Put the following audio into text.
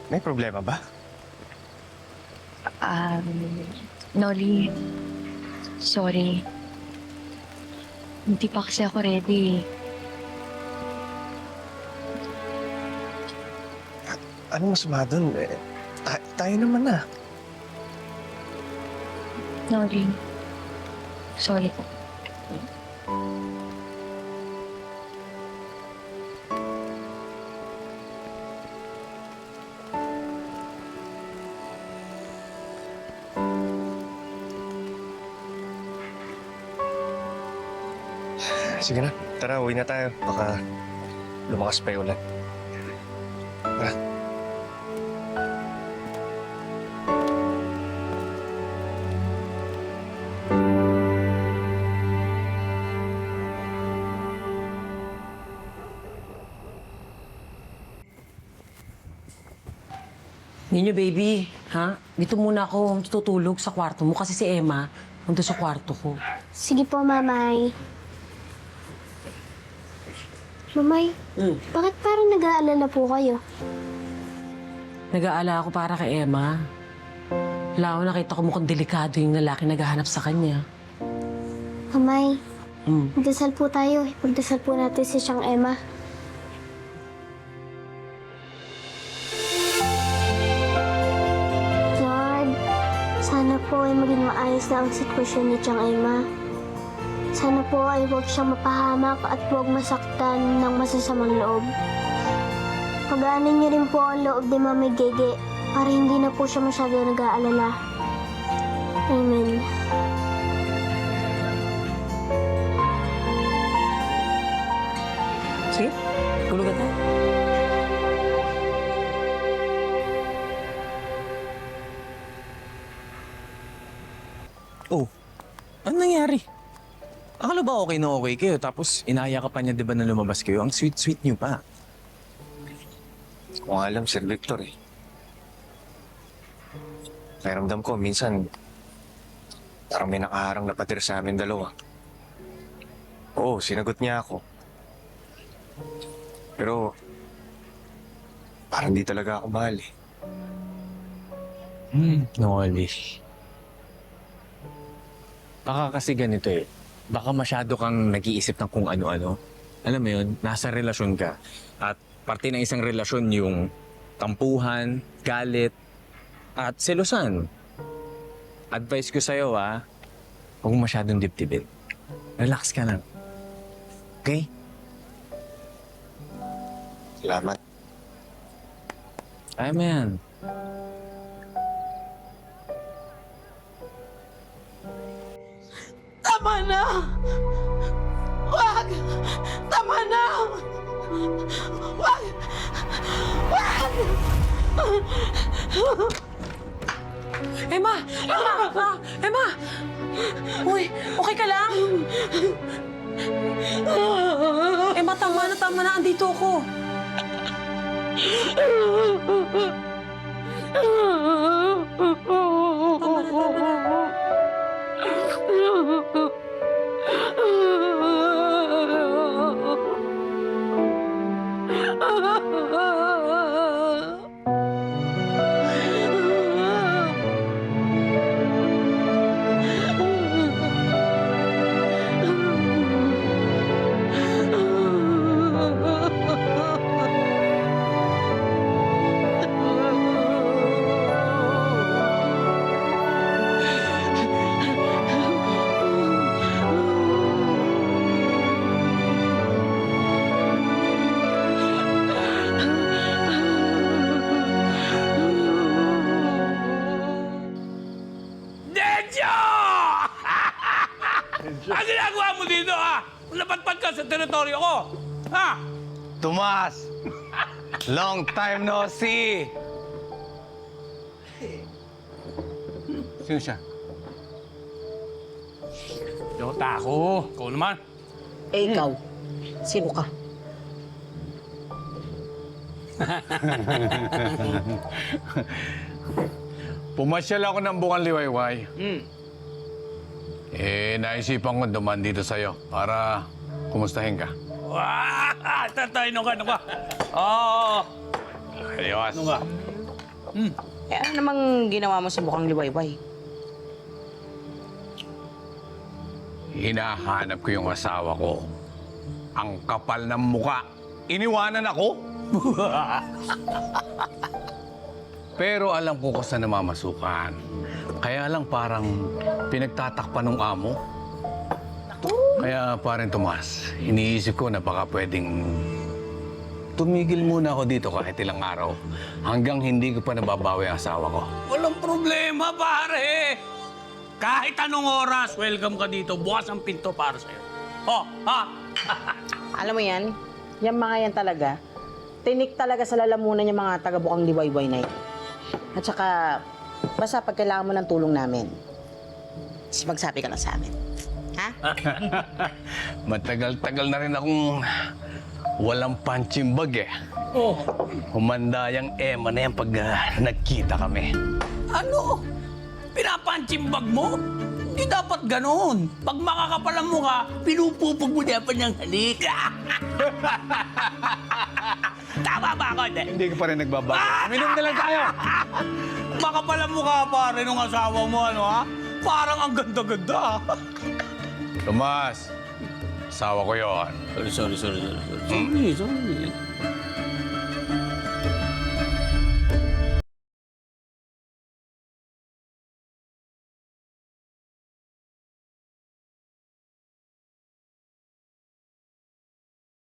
May problema ba? Noli, sorry. Hindi pa kasi ako ready. Anong masama dun? Tayo naman na. Noli, sorry po. Sige na, tara, uwi na tayo. Baka lumakas pa yung ulan. Tara. Ninyo, baby, ha? Dito muna ako tutulog sa kwarto mo kasi si Emma nandun sa kwarto ko. Sige po, Mamay. Mamay, bakit parang nag-aalala po kayo? Nag-aala ako para kay Emma. Wala ko, nakita ko mukhang delikado yung lalaki naghahanap sa kanya. Mamay, magdasal po tayo. Magdasal po natin si siyang Emma. Lord, sana po ay maging maayos na ang sitwasyon ni Tiyang Emma. Sana po ay huwag siyang mapahamak at huwag masaktan ng masasamang loob. Pagaanin niyo rin po ang loob ni Mami Gege para hindi na po siya masyado nag-aalala. Amen. Sige, tulog ka tayo. Oh, ano nangyari? Akala ba okay na okay kayo? Tapos inaya ka pa niya, di ba, na lumabas kayo? Ang sweet-sweet niyo pa. Kung alam, Sir Victor eh. Pakiramdam ko, minsan, parang may nakaharang na patir sa amin dalawa. Oo, sinagot niya ako. Pero, parang di talaga ako mahal eh. Noli. Baka kasi ganito eh. Baka masyado kang nag-iisip ng kung ano-ano. Alam mo yun, nasa relasyon ka. At parte ng isang relasyon yung tampuhan, galit, at selosan. Advice ko sa'yo huwag mo masyadong dibdibin. Relax ka lang. Okay? Salamat. Kaya mo yan. Tama na! Wag! Tama na! Wag! Wag! Emma! Emma! Emma! Uy, okay ka lang? Emma, tama na. Andito ako. Tama na. Ang ginagawa mo dito, ha? Napatpad ka sa teritoryo ko, ha? Tomas! Long time no see! Sino siya? Yota ako. Ikaw naman. Eh, ikaw. Sino ka? Pumasyal ako ng Bukang Liwayway. Naisipan ko duman dito sa'yo para kumustahin ka. Wah! Tatay, ano ka? Oo. Ayos. Ano ka? Eh, ano namang ginawa mo sa mukhang liwayway? Hinahanap ko yung asawa ko. Ang kapal ng muka. Iniwanan ako. Pero alam ko kung saan namamasukan. Kaya lang parang pinagtatakpan ng amo. Kaya parang Tomas, iniisip ko na baka pwedeng tumigil muna ako dito kahit ilang araw hanggang hindi ko pa nababawi ang asawa ko. Walang problema, pare. Kahit anong oras, welcome ka dito. Bukas ang pinto para sa'yo. Oh, ha? Alam mo yan? Yung mga yan talaga, tinik talaga sa lalamunan yung mga taga-bukang liwayway na yun. At saka, basta pag kailangan mo ng tulong namin, magsabi ka lang sa amin. Ha? Matagal-tagal na rin akong walang punching bag eh. Oh, Humanda yung Emma na yan pag nagkita kami. ano? Pinapanchimbag mo? Hindi dapat ganon. Pag makakapal ang mukha, pinupupog mo niya pa niyang halika. Tama ba ako? Hindi ka pa rin nagbabago. Minom na lang tayo! Makapal ang mukha, pare, nung asawa mo, ano ha? Parang ang ganda-ganda. Tomas, asawa ko yon. Sorry. Sorry.